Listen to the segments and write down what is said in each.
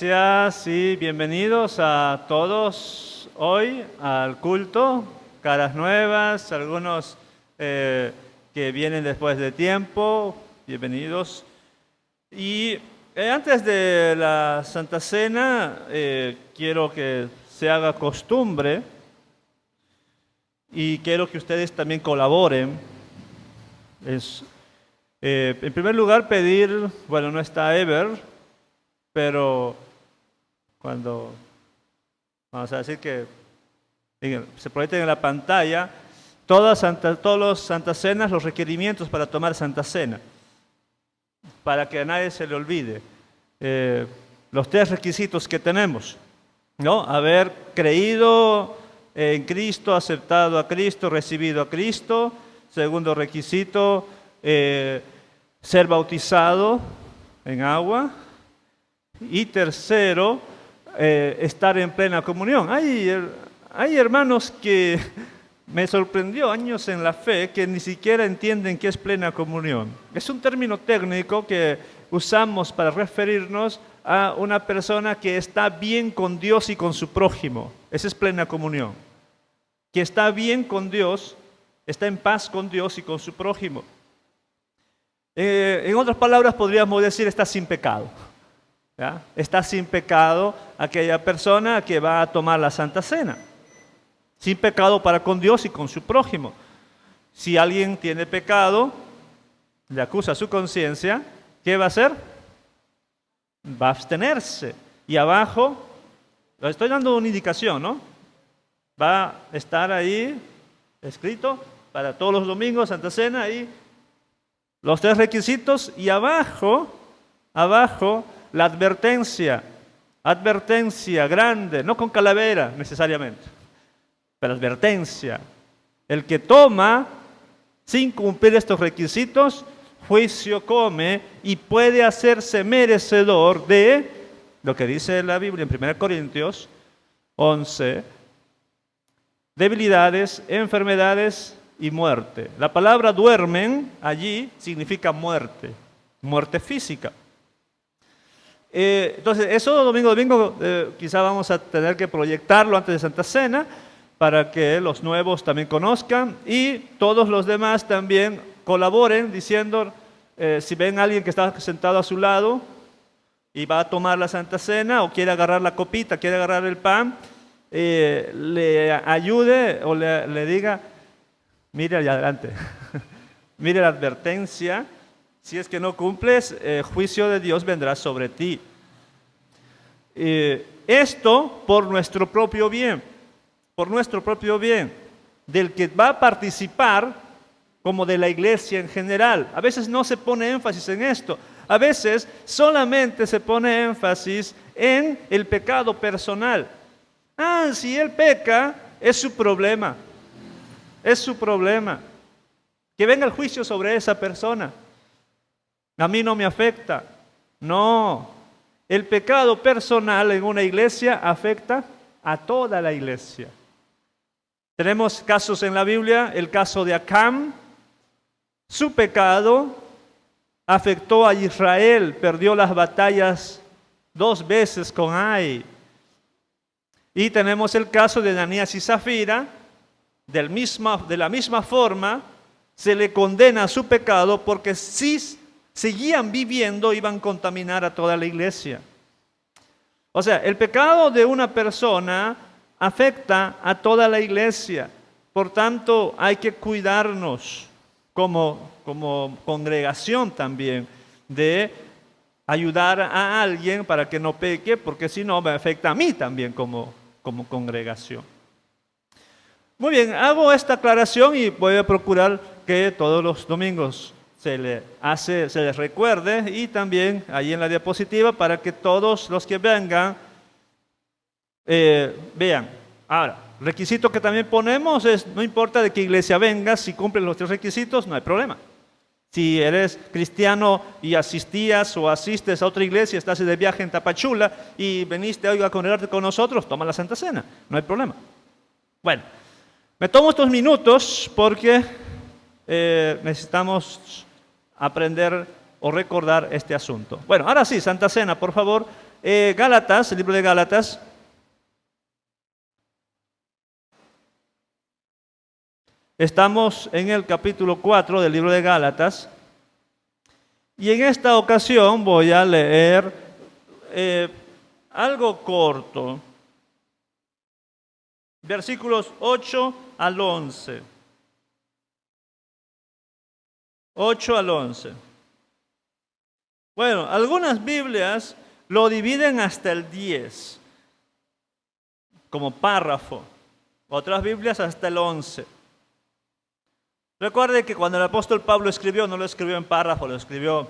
Gracias y bienvenidos a todos hoy al culto, caras nuevas, algunos que vienen después de tiempo, bienvenidos. Y antes de la Santa Cena, quiero que se haga costumbre y quiero que ustedes también colaboren. En primer lugar, pedir, bueno, no está Ever, pero cuando, vamos a decir que se proyecten en la pantalla, todos los Santas Cenas, los requerimientos para tomar Santa Cena, para que a nadie se le olvide. Los 3 requisitos que tenemos, ¿no? Haber creído en Cristo, aceptado a Cristo, recibido a Cristo. Segundo requisito, ser bautizado en agua. Y tercero, estar en plena comunión. Hay hermanos que me sorprendió, años en la fe, que ni siquiera entienden qué es plena comunión. Es un término técnico que usamos para referirnos a una persona que está bien con Dios y con su prójimo. Esa es plena comunión. Que está bien con Dios, está en paz con Dios y con su prójimo. En otras palabras, podríamos decir, está sin pecado. ¿Ya? Está sin pecado aquella persona que va a tomar la Santa Cena. Sin pecado para con Dios y con su prójimo. Si alguien tiene pecado, le acusa su conciencia, ¿qué va a hacer? Va a abstenerse. Y abajo, le estoy dando una indicación, ¿no? Va a estar ahí escrito para todos los domingos, Santa Cena, ahí los 3 requisitos, y abajo, la advertencia grande, no con calavera necesariamente, pero advertencia. El que toma sin cumplir estos requisitos, juicio come y puede hacerse merecedor de lo que dice la Biblia en 1 Corintios 11, debilidades, enfermedades y muerte. La palabra duermen allí significa muerte, muerte física. Entonces, eso domingo quizá vamos a tener que proyectarlo antes de Santa Cena para que los nuevos también conozcan y todos los demás también colaboren diciendo, si ven a alguien que está sentado a su lado y va a tomar la Santa Cena o quiere agarrar la copita, quiere agarrar el pan, le ayude o le diga, mire allá adelante, mire la advertencia, si es que no cumples, juicio de Dios vendrá sobre ti. Esto por nuestro propio bien, del que va a participar como de la iglesia en general. A veces no se pone énfasis en esto, a veces solamente se pone énfasis en el pecado personal. Si él peca, es su problema. Que venga el juicio sobre esa persona. A mí no me afecta. No, el pecado personal en una iglesia afecta a toda la iglesia. Tenemos casos en la Biblia, el caso de Acán. Su pecado afectó a Israel, perdió las batallas 2 veces con Ai. Y tenemos el caso de Ananías y Zafira, de la misma forma, se le condena a su pecado porque si seguían viviendo iban a contaminar a toda la iglesia. O sea, el pecado de una persona afecta a toda la iglesia. Por tanto, hay que cuidarnos como congregación también de ayudar a alguien para que no peque, porque si no me afecta a mí también como congregación. Muy bien, hago esta aclaración y voy a procurar que todos los domingos se les recuerde y también ahí en la diapositiva para que todos los que vengan vean. Ahora, requisito que también ponemos es, no importa de qué iglesia vengas, si cumplen los 3 requisitos, no hay problema. Si eres cristiano y asistías o asistes a otra iglesia, estás de viaje en Tapachula y veniste hoy a congregarte con nosotros, toma la Santa Cena, no hay problema. Bueno, me tomo estos minutos porque necesitamos aprender o recordar este asunto. Bueno, ahora sí, Santa Cena, por favor. Gálatas, el libro de Gálatas. Estamos en el capítulo 4 del libro de Gálatas. Y en esta ocasión voy a leer algo corto. Versículos 8 al 11. 8 al 11. Bueno, algunas Biblias lo dividen hasta el 10, como párrafo. Otras Biblias hasta el 11. Recuerde que cuando el apóstol Pablo escribió, no lo escribió en párrafo, lo escribió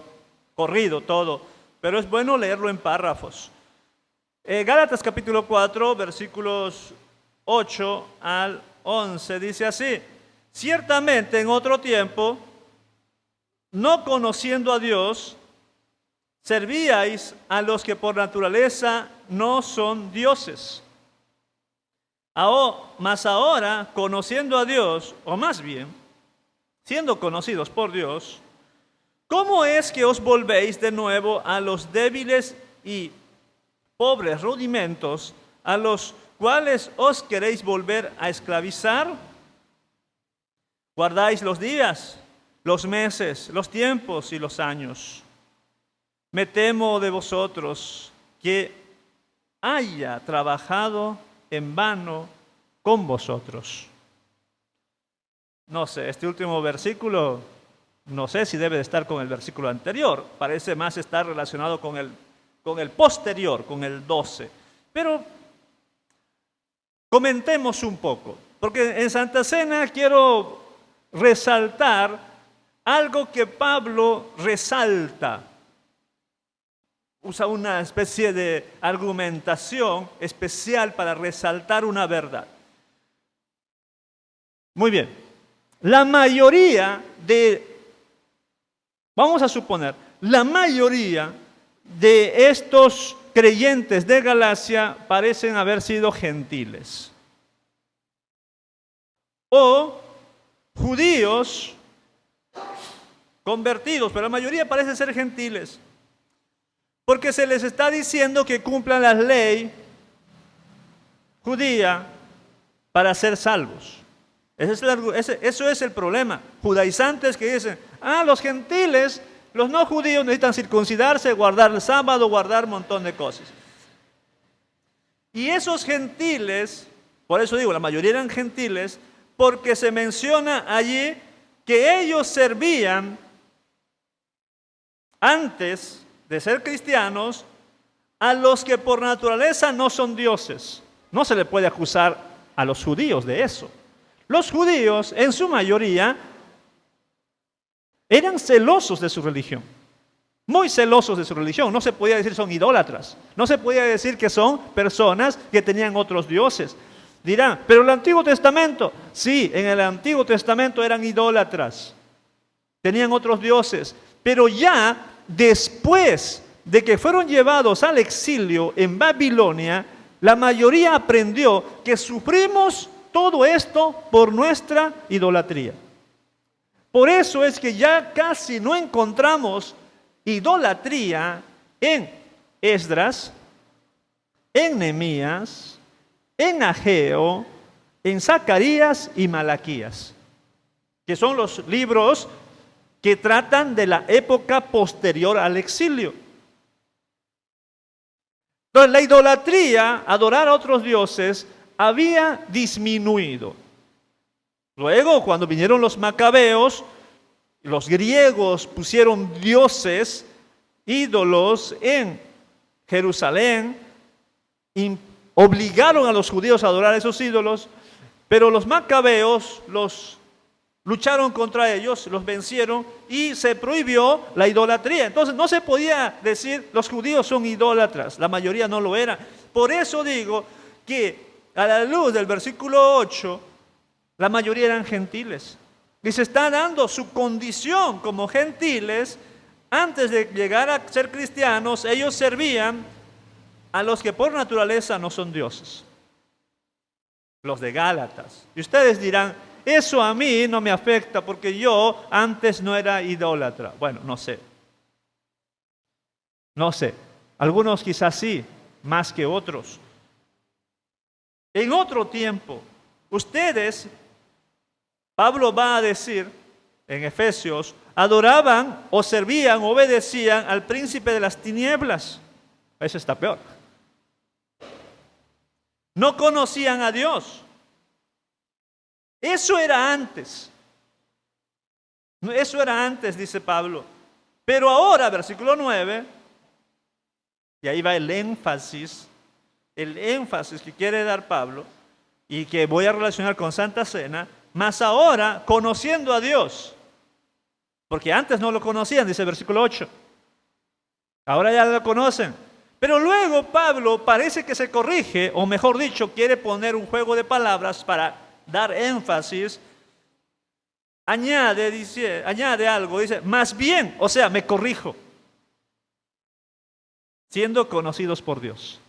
corrido todo, pero es bueno leerlo en párrafos. Gálatas capítulo 4, versículos 8 al 11, dice así: ciertamente en otro tiempo, no conociendo a Dios, servíais a los que por naturaleza no son dioses. Mas ahora, conociendo a Dios, o más bien, siendo conocidos por Dios, ¿cómo es que os volvéis de nuevo a los débiles y pobres rudimentos a los cuales os queréis volver a esclavizar? Guardáis los días, los meses, los tiempos y los años. Me temo de vosotros que haya trabajado en vano con vosotros. no sé, este último versículo, no sé si debe de estar con el versículo anterior, parece más estar relacionado con el posterior, con el 12. Pero comentemos un poco, porque en Santa Cena quiero resaltar algo que Pablo resalta. Usa una especie de argumentación especial para resaltar una verdad. Muy bien, la mayoría vamos a suponer, la mayoría de estos creyentes de Galacia parecen haber sido gentiles o judíos convertidos, pero la mayoría parece ser gentiles, porque se les está diciendo que cumplan la ley judía para ser salvos. Eso es el problema. Judaizantes que dicen, los gentiles, los no judíos necesitan circuncidarse, guardar el sábado, guardar un montón de cosas. Y esos gentiles, por eso digo, la mayoría eran gentiles, porque se menciona allí que ellos servían antes de ser cristianos a los que por naturaleza no son dioses. No se le puede acusar a los judíos de eso. Los judíos, en su mayoría, eran celosos de su religión. Muy celosos de su religión. No se podía decir son idólatras. No se podía decir que son personas que tenían otros dioses. Dirán, pero el Antiguo Testamento, sí, en el Antiguo Testamento eran idólatras. Tenían otros dioses. Pero ya después de que fueron llevados al exilio en Babilonia, la mayoría aprendió que sufrimos todo esto por nuestra idolatría. Por eso es que ya casi no encontramos idolatría en Esdras, en Nehemías, en Ageo, en Zacarías y Malaquías, que son los libros que tratan de la época posterior al exilio. Entonces, la idolatría, adorar a otros dioses, había disminuido. Luego, cuando vinieron los macabeos, los griegos pusieron dioses, ídolos en Jerusalén, y obligaron a los judíos a adorar a esos ídolos, pero los macabeos lucharon contra ellos, los vencieron y se prohibió la idolatría. Entonces no se podía decir los judíos son idólatras, la mayoría no lo eran. Por eso digo que a la luz del versículo 8, la mayoría eran gentiles. Y se está dando su condición como gentiles. Antes de llegar a ser cristianos, ellos servían a los que por naturaleza no son dioses. Los de Gálatas. Y ustedes dirán, eso a mí no me afecta porque yo antes no era idólatra. Bueno, no sé. No sé. Algunos quizás sí, más que otros. En otro tiempo, ustedes, Pablo va a decir en Efesios, adoraban o servían, obedecían al príncipe de las tinieblas. Eso está peor. No conocían a Dios. Eso era antes. Eso era antes, dice Pablo. Pero ahora, versículo 9, y ahí va el énfasis que quiere dar Pablo y que voy a relacionar con Santa Cena, más ahora conociendo a Dios, porque antes no lo conocían, dice el versículo 8, ahora ya lo conocen, pero luego Pablo parece que se corrige, o mejor dicho, quiere poner un juego de palabras para dar énfasis, añade algo, dice, más bien, o sea, me corrijo, siendo conocidos por Dios.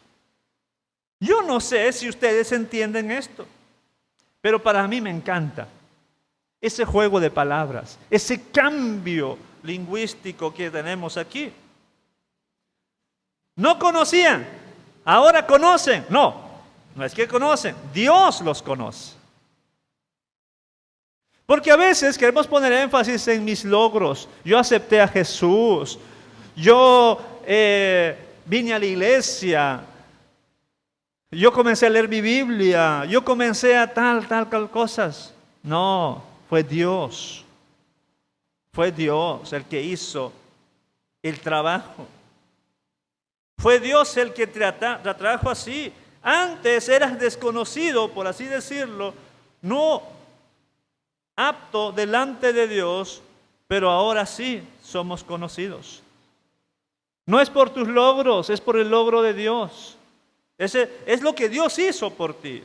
Yo no sé si ustedes entienden esto, pero para mí me encanta ese juego de palabras, ese cambio lingüístico que tenemos aquí. No conocían, ahora conocen. No es que conocen, Dios los conoce. Porque a veces queremos poner énfasis en mis logros. Yo acepté a Jesús, yo vine a la iglesia, yo comencé a leer mi Biblia, yo comencé a tal cosas. No, fue Dios. Fue Dios el que hizo el trabajo. Fue Dios el que te trajo así. Antes eras desconocido, por así decirlo, no apto delante de Dios, pero ahora sí somos conocidos. No es por tus logros, es por el logro de Dios. Ese es lo que Dios hizo por ti.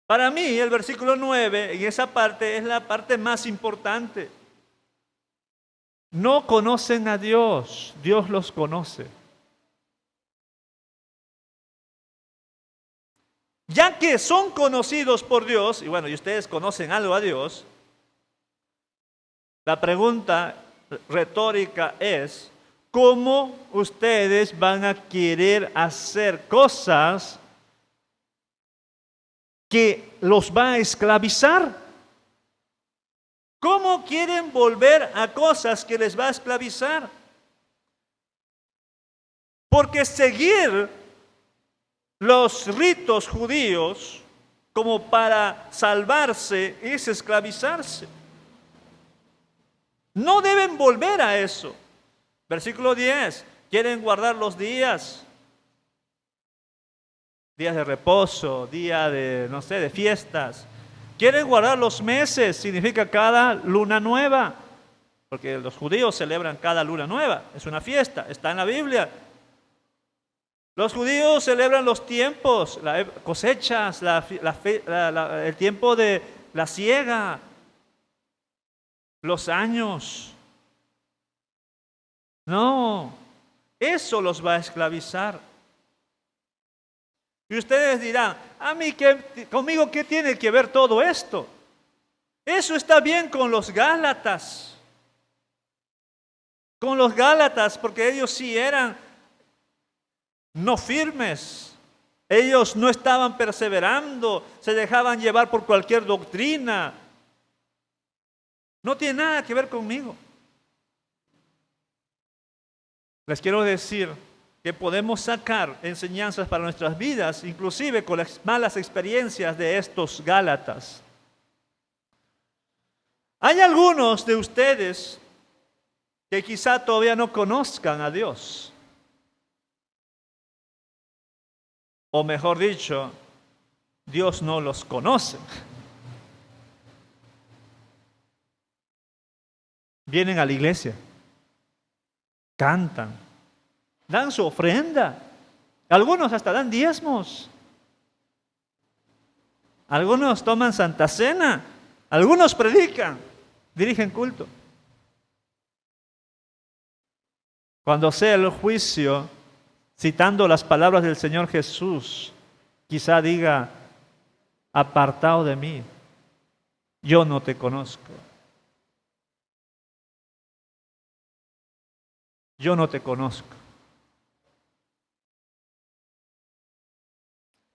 Para mí, el versículo 9, en esa parte, es la parte más importante. No conocen a Dios, Dios los conoce. Ya que son conocidos por Dios, y bueno, y ustedes conocen algo a Dios, la pregunta retórica es, ¿cómo ustedes van a querer hacer cosas que los va a esclavizar? ¿Cómo quieren volver a cosas que les va a esclavizar? Porque seguir los ritos judíos como para salvarse es esclavizarse. No deben volver a eso. Versículo 10, quieren guardar los días de reposo, día de, no sé, de fiestas. Quieren guardar los meses, significa cada luna nueva, porque los judíos celebran cada luna nueva, es una fiesta, está en la Biblia. Los judíos celebran los tiempos, las cosechas, el tiempo de la siega, los años. No, eso los va a esclavizar. Y ustedes dirán, ¿conmigo qué tiene que ver todo esto? Eso está bien con los Gálatas. Con los Gálatas, porque ellos sí eran no firmes. Ellos no estaban perseverando, se dejaban llevar por cualquier doctrina. No tiene nada que ver conmigo. Les quiero decir que podemos sacar enseñanzas para nuestras vidas, inclusive con las malas experiencias de estos Gálatas. Hay algunos de ustedes que quizá todavía no conozcan a Dios. O mejor dicho, Dios no los conoce. Vienen a la iglesia, cantan, dan su ofrenda. Algunos hasta dan diezmos. Algunos toman Santa Cena. Algunos predican, dirigen culto. Cuando sea el juicio, citando las palabras del Señor Jesús, quizá diga, apartado de mí, yo no te conozco. Yo no te conozco.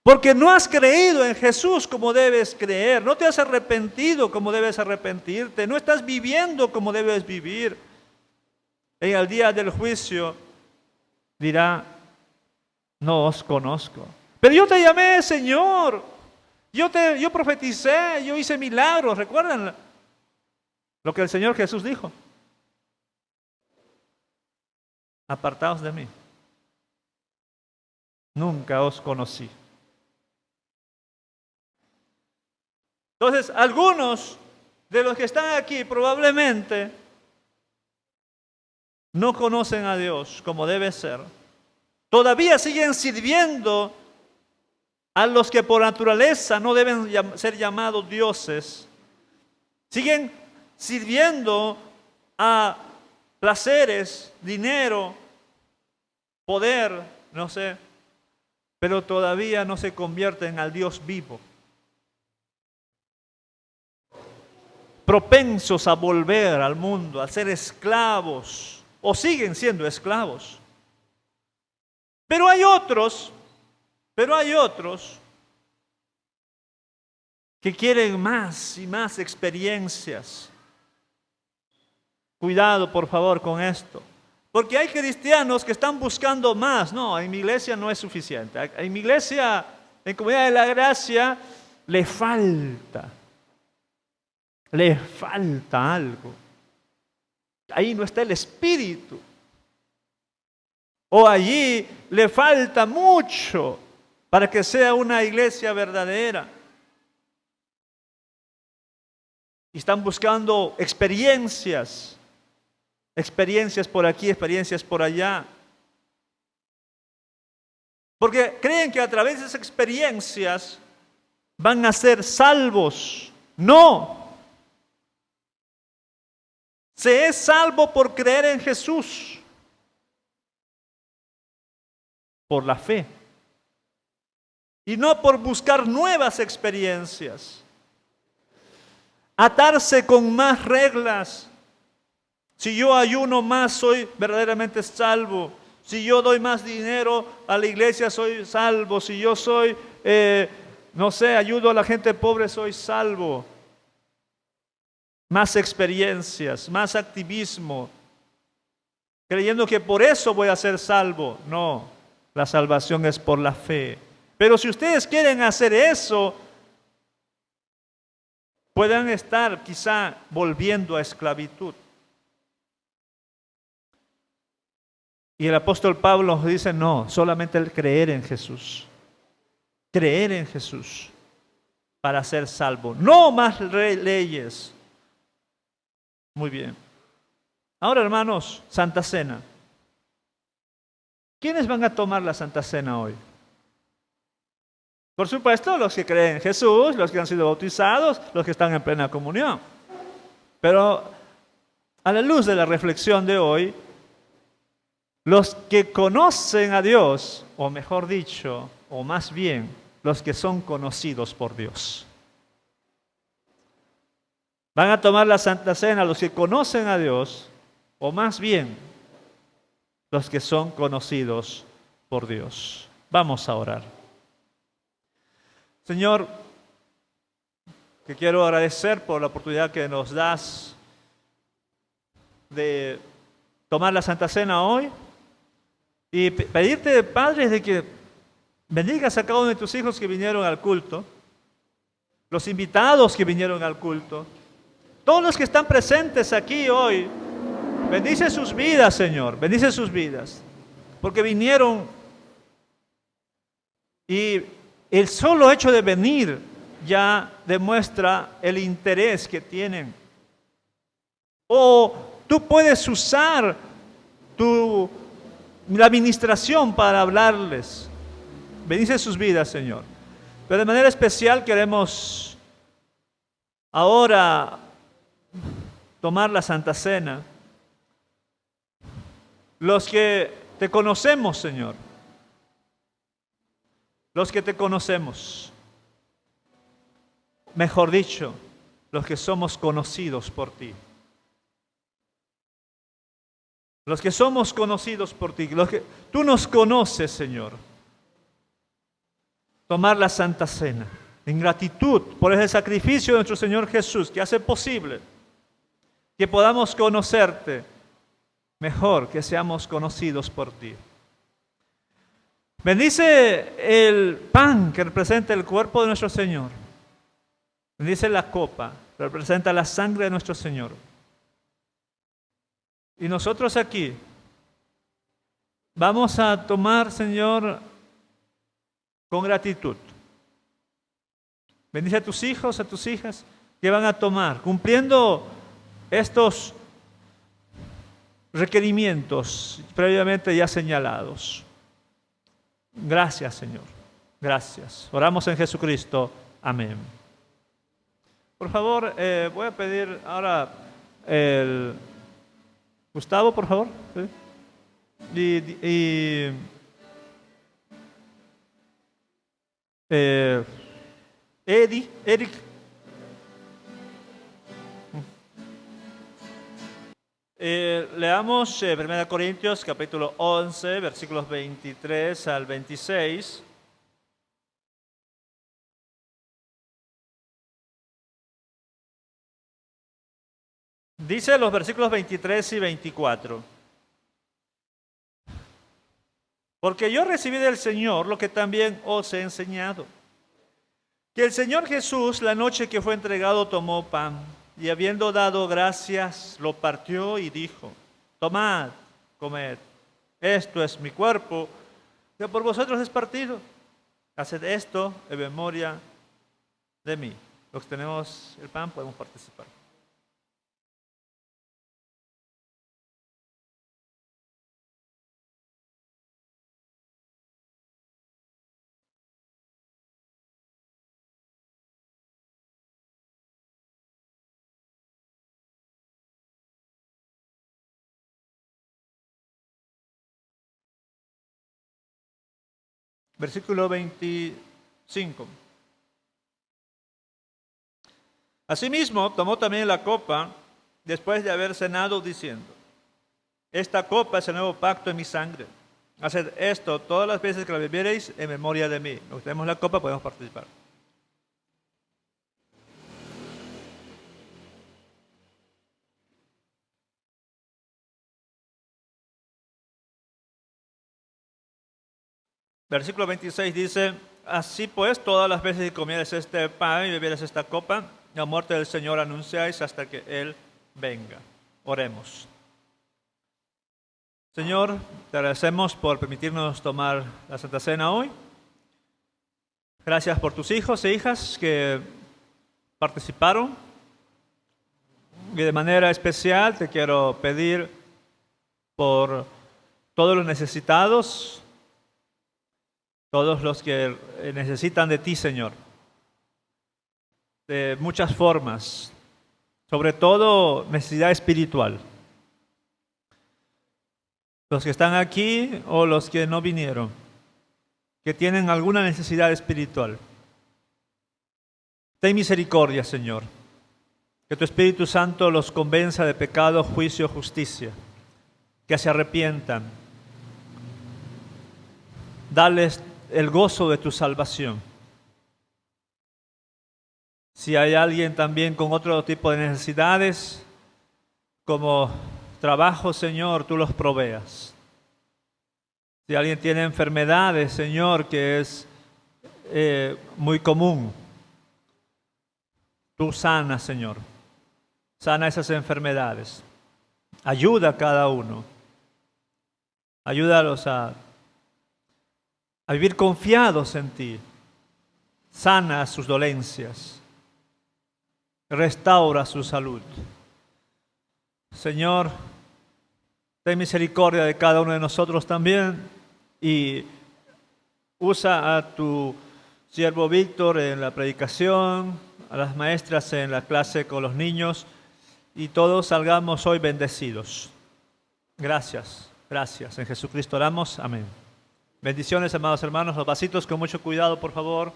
Porque no has creído en Jesús como debes creer, no te has arrepentido como debes arrepentirte, no estás viviendo como debes vivir. En el día del juicio dirá, no os conozco. Pero yo te llamé, Señor, yo profeticé, yo hice milagros. ¿Recuerdan lo que el Señor Jesús dijo? Apartaos de mí, nunca os conocí. Entonces, algunos de los que están aquí probablemente no conocen a Dios como debe ser. Todavía siguen sirviendo a los que por naturaleza no deben ser llamados dioses. Siguen sirviendo a placeres, dinero, poder, no sé, pero todavía no se convierten al Dios vivo. Propensos a volver al mundo, a ser esclavos, o siguen siendo esclavos. Pero hay otros que quieren más y más experiencias. Cuidado, por favor, con esto. Porque hay cristianos que están buscando más. No, en mi iglesia no es suficiente. En mi iglesia, en Comunidad de la Gracia, le falta. le falta algo. Ahí no está el Espíritu. O allí le falta mucho para que sea una iglesia verdadera. Y están buscando experiencias por aquí, experiencias por allá. Porque creen que a través de esas experiencias van a ser salvos. No. Se es salvo por creer en Jesús, por la fe, y no por buscar nuevas experiencias, atarse con más reglas. Si yo ayuno más, soy verdaderamente salvo. Si yo doy más dinero a la iglesia, soy salvo. Si yo soy, ayudo a la gente pobre, soy salvo. Más experiencias, más activismo, creyendo que por eso voy a ser salvo. No, la salvación es por la fe. Pero si ustedes quieren hacer eso, puedan estar quizá volviendo a esclavitud. Y el apóstol Pablo dice, no, solamente el creer en Jesús. Creer en Jesús para ser salvo. No más leyes. Muy bien. Ahora, hermanos, Santa Cena. ¿Quiénes van a tomar la Santa Cena hoy? Por supuesto, los que creen en Jesús, los que han sido bautizados, los que están en plena comunión. Pero a la luz de la reflexión de hoy, los que conocen a Dios, o mejor dicho, o más bien, los que son conocidos por Dios. Van a tomar la Santa Cena los que conocen a Dios, o más bien, los que son conocidos por Dios. Vamos a orar. Señor, te quiero agradecer por la oportunidad que nos das de tomar la Santa Cena hoy y pedirte, Padre, de que bendigas a cada uno de tus hijos que vinieron al culto, los invitados que vinieron al culto, todos los que están presentes aquí hoy. Bendice sus vidas, Señor, bendice sus vidas, porque vinieron y el solo hecho de venir ya demuestra el interés que tienen. O tú puedes usar la administración para hablarles. Bendice sus vidas, Señor. Pero de manera especial queremos ahora tomar la Santa Cena. Los que te conocemos, Señor. Los que te conocemos. Mejor dicho, los que somos conocidos por ti. Los que somos conocidos por ti. Los que tú nos conoces, Señor. Tomar la Santa Cena en gratitud por ese sacrificio de nuestro Señor Jesús que hace posible que podamos conocerte mejor, que seamos conocidos por ti. Bendice el pan que representa el cuerpo de nuestro Señor. Bendice la copa que representa la sangre de nuestro Señor. Y nosotros aquí vamos a tomar, Señor, con gratitud. Bendice a tus hijos, a tus hijas que van a tomar, cumpliendo estos requerimientos previamente ya señalados. Gracias, Señor. Gracias. Oramos en Jesucristo. Amén. Por favor, voy a pedir ahora Gustavo, por favor. ¿Sí? Eric. Leamos 1 Corintios capítulo 11, versículos 23 al 26. Dice los versículos 23 y 24. Porque yo recibí del Señor lo que también os he enseñado. Que el Señor Jesús, la noche que fue entregado, tomó pan. y habiendo dado gracias, lo partió y dijo: tomad, comed, esto es mi cuerpo, que por vosotros es partido. Haced esto en memoria de mí. Los que tenemos el pan podemos participar. Versículo 25. Asimismo, tomó también la copa después de haber cenado, diciendo: esta copa es el nuevo pacto en mi sangre. Haced esto todas las veces que la bebiereis en memoria de mí. Los que tenemos la copa podemos participar. Versículo 26 dice: así pues, todas las veces que comieres este pan y bebieres esta copa, la muerte del Señor anunciáis hasta que Él venga. Oremos. Señor, te agradecemos por permitirnos tomar la Santa Cena hoy. Gracias por tus hijos e hijas que participaron. Y de manera especial te quiero pedir por todos los necesitados, todos los que necesitan de ti, Señor, de muchas formas, sobre todo necesidad espiritual. Los que están aquí o los que no vinieron, que tienen alguna necesidad espiritual. Ten misericordia, Señor, que tu Espíritu Santo los convenza de pecado, juicio, justicia, que se arrepientan. Dales el gozo de tu salvación. Si hay alguien también con otro tipo de necesidades, como trabajo, Señor, tú los proveas. Si alguien tiene enfermedades, Señor, que es muy común, tú sanas, Señor. Sana esas enfermedades. Ayuda a cada uno. Ayúdalos a vivir confiados en ti. Sana sus dolencias. Restaura su salud. Señor, ten misericordia de cada uno de nosotros también y usa a tu siervo Víctor en la predicación, a las maestras en la clase con los niños y todos salgamos hoy bendecidos. Gracias, gracias. En Jesucristo oramos. Amén. Bendiciones, amados hermanos. Los vasitos con mucho cuidado, por favor.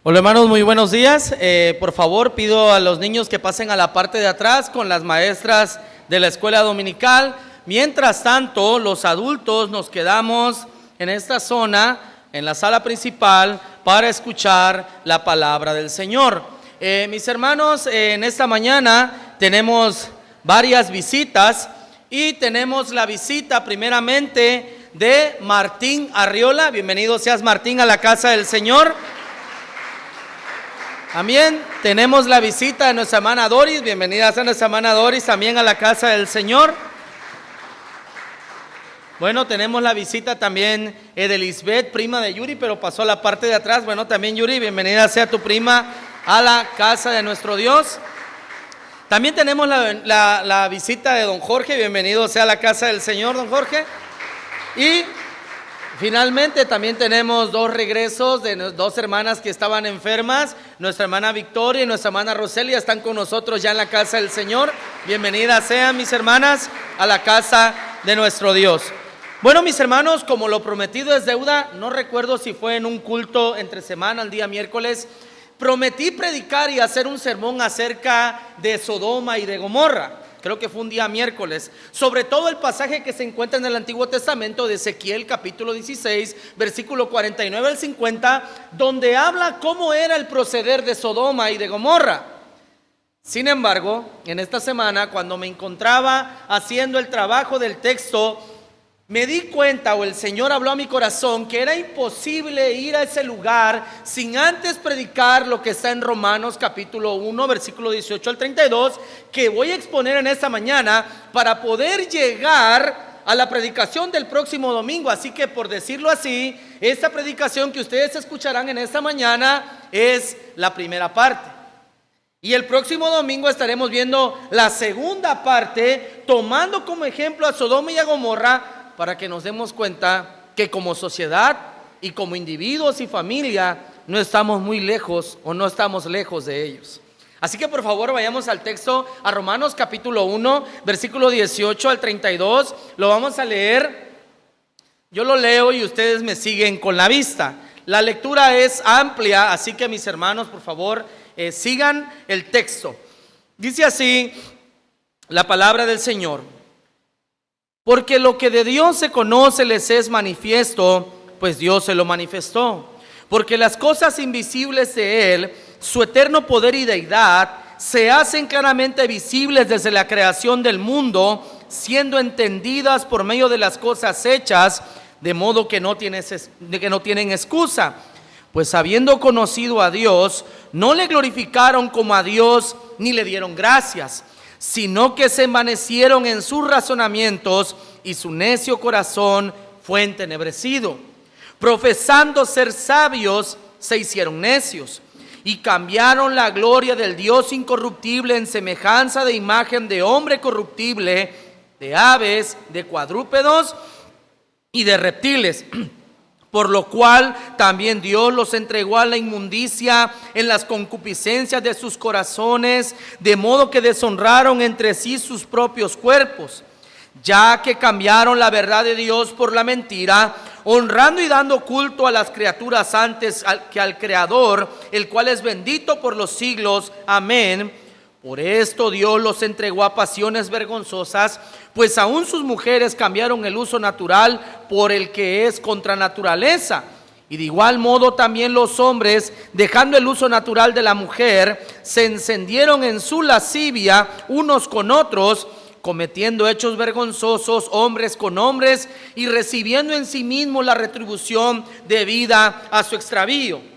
Hola hermanos, muy buenos días. Por favor, pido a los niños que pasen a la parte de atrás con las maestras de la escuela dominical. Mientras tanto, los adultos nos quedamos en esta zona, en la sala principal, para escuchar la palabra del Señor. Mis hermanos, en esta mañana tenemos varias visitas y tenemos la visita primeramente de Martín Arriola. Bienvenido seas, Martín, a la casa del Señor. También tenemos la visita de nuestra hermana Doris. Bienvenida a nuestra hermana Doris también a la casa del Señor. Bueno, tenemos la visita también de Lisbeth, prima de Yuri, pero pasó a la parte de atrás. Bueno, también Yuri, bienvenida sea tu prima a la casa de nuestro Dios. También tenemos la visita de don Jorge. Bienvenido sea a la casa del Señor, don Jorge. Y finalmente también tenemos dos regresos de dos hermanas que estaban enfermas. Nuestra hermana Victoria y nuestra hermana Roselia están con nosotros ya en la casa del Señor. Bienvenidas sean, mis hermanas, a la casa de nuestro Dios. Bueno, mis hermanos, como lo prometido es deuda, no recuerdo si fue en un culto entre semana, el día miércoles, prometí predicar y hacer un sermón acerca de Sodoma y de Gomorra. Creo que fue un día miércoles, sobre todo el pasaje que se encuentra en el Antiguo Testamento de Ezequiel capítulo 16, versículo 49 al 50, donde habla cómo era el proceder de Sodoma y de Gomorra. Sin embargo, en esta semana, cuando me encontraba haciendo el trabajo del texto, me di cuenta, o el Señor habló a mi corazón, que era imposible ir a ese lugar sin antes predicar lo que está en Romanos capítulo 1, versículo 18 al 32, que voy a exponer en esta mañana para poder llegar a la predicación del próximo domingo. Así que, por decirlo así, esta predicación que ustedes escucharán en esta mañana es la primera parte. Y el próximo domingo estaremos viendo la segunda parte, tomando como ejemplo a Sodoma y a Gomorra, para que nos demos cuenta que como sociedad y como individuos y familia no estamos muy lejos o no estamos lejos de ellos. Así que por favor vayamos al texto, a Romanos capítulo 1, versículo 18 al 32. Lo vamos a leer. Yo lo leo y ustedes me siguen con la vista. La lectura es amplia, así que mis hermanos, por favor, sigan el texto. Dice así la palabra del Señor: porque lo que de Dios se conoce les es manifiesto, pues Dios se lo manifestó. Porque las cosas invisibles de Él, su eterno poder y deidad, se hacen claramente visibles desde la creación del mundo, siendo entendidas por medio de las cosas hechas, de modo que no tienen excusa. Pues habiendo conocido a Dios, no le glorificaron como a Dios, ni le dieron gracias, sino que se envanecieron en sus razonamientos y su necio corazón fue entenebrecido. Profesando ser sabios, se hicieron necios y cambiaron la gloria del Dios incorruptible en semejanza de imagen de hombre corruptible, de aves, de cuadrúpedos y de reptiles. Por lo cual también Dios los entregó a la inmundicia en las concupiscencias de sus corazones, de modo que deshonraron entre sí sus propios cuerpos, ya que cambiaron la verdad de Dios por la mentira, honrando y dando culto a las criaturas antes que al Creador, el cual es bendito por los siglos. Amén. Por esto Dios los entregó a pasiones vergonzosas, pues aún sus mujeres cambiaron el uso natural por el que es contra naturaleza. Y de igual modo también los hombres, dejando el uso natural de la mujer, se encendieron en su lascivia unos con otros, cometiendo hechos vergonzosos hombres con hombres y recibiendo en sí mismos la retribución debida a su extravío.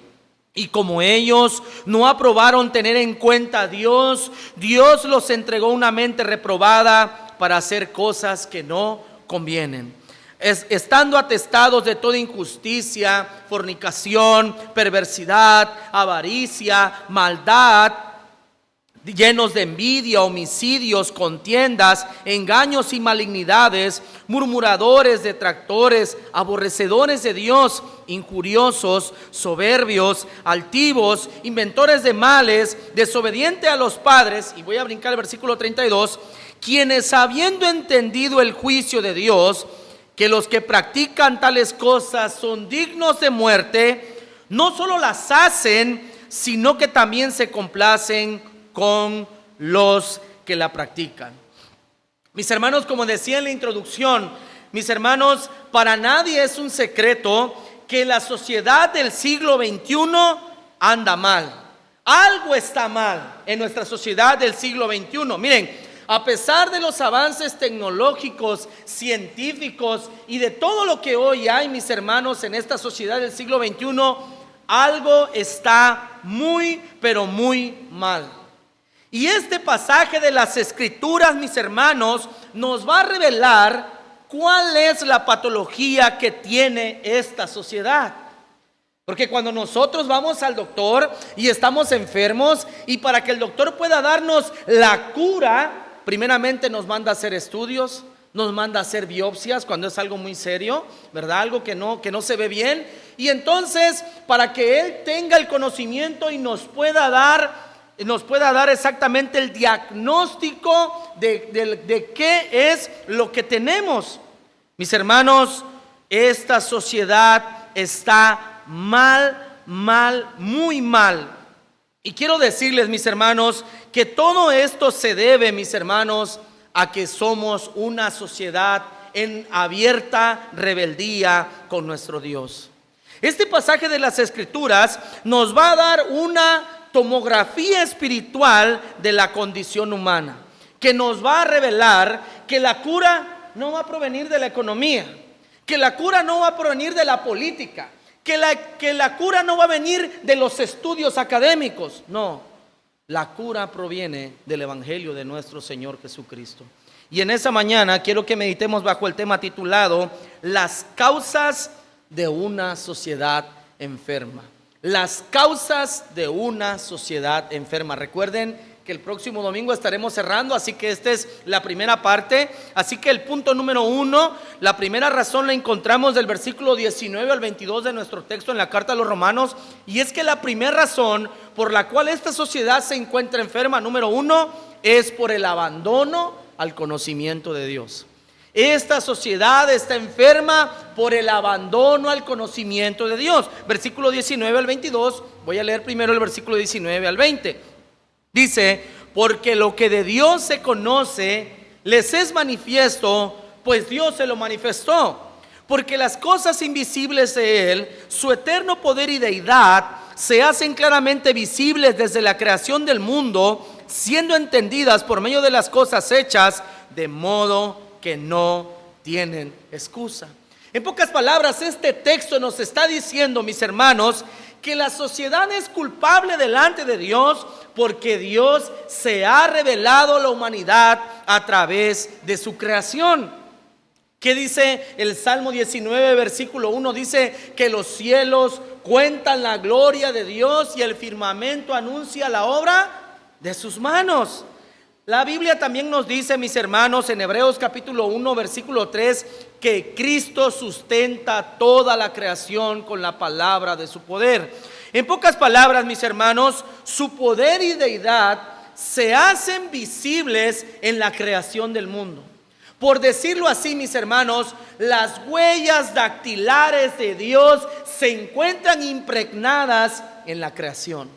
Y como ellos no aprobaron tener en cuenta a Dios, Dios los entregó una mente reprobada para hacer cosas que no convienen, estando atestados de toda injusticia, fornicación, perversidad, avaricia, maldad, llenos de envidia, homicidios, contiendas, engaños y malignidades, murmuradores, detractores, aborrecedores de Dios, injuriosos, soberbios, altivos, inventores de males, desobedientes a los padres. Y voy a brincar el versículo 32, quienes habiendo entendido el juicio de Dios, que los que practican tales cosas son dignos de muerte, no solo las hacen, sino que también se complacen con los que la practican. Mis hermanos, como decía en la introducción, mis hermanos, para nadie es un secreto que la sociedad del siglo XXI anda mal. Algo está mal en nuestra sociedad del siglo XXI. Miren, a pesar de los avances tecnológicos, científicos y de todo lo que hoy hay, mis hermanos, en esta sociedad del siglo XXI, algo está muy, pero muy mal. Y este pasaje de las Escrituras, mis hermanos, nos va a revelar cuál es la patología que tiene esta sociedad. Porque cuando nosotros vamos al doctor y estamos enfermos, y para que el doctor pueda darnos la cura, primeramente nos manda a hacer estudios, nos manda a hacer biopsias cuando es algo muy serio, ¿verdad? Algo que no se ve bien. Y entonces, para que Él tenga el conocimiento y nos pueda dar exactamente el diagnóstico de qué es lo que tenemos. Mis hermanos, esta sociedad está mal, muy mal. Y quiero decirles, mis hermanos, que todo esto se debe, mis hermanos, a que somos una sociedad en abierta rebeldía con nuestro Dios. Este pasaje de las Escrituras nos va a dar una tomografía espiritual de la condición humana, que nos va a revelar que la cura no va a provenir de la economía, que la cura no va a provenir de la política, que la cura no va a venir de los estudios académicos. No, la cura proviene del Evangelio de nuestro Señor Jesucristo. Y en esa mañana quiero que meditemos bajo el tema titulado Las causas de una sociedad enferma. Las causas de una sociedad enferma. Recuerden que el próximo domingo estaremos cerrando, así que esta es la primera parte. Así que el punto número 1, la primera razón la encontramos del versículo 19 al 22 de nuestro texto en la carta a los Romanos. Y es que la primera razón por la cual esta sociedad se encuentra enferma, número 1, es por el abandono al conocimiento de Dios. Esta sociedad está enferma por el abandono al conocimiento de Dios. Versículo 19 al 22, voy a leer primero el versículo 19 al 20. Dice, porque lo que de Dios se conoce les es manifiesto, pues Dios se lo manifestó. Porque las cosas invisibles de Él, su eterno poder y deidad, se hacen claramente visibles desde la creación del mundo, siendo entendidas por medio de las cosas hechas, de modo que no tienen excusa. En pocas palabras, este texto nos está diciendo, mis hermanos, que la sociedad es culpable delante de Dios porque Dios se ha revelado a la humanidad a través de su creación. ¿Qué dice el Salmo 19, versículo 1? Dice que los cielos cuentan la gloria de Dios y el firmamento anuncia la obra de sus manos. La Biblia también nos dice, mis hermanos, en Hebreos capítulo 1, versículo 3, que Cristo sustenta toda la creación con la palabra de su poder. En pocas palabras, mis hermanos, su poder y deidad se hacen visibles en la creación del mundo. Por decirlo así, mis hermanos, las huellas dactilares de Dios se encuentran impregnadas en la creación.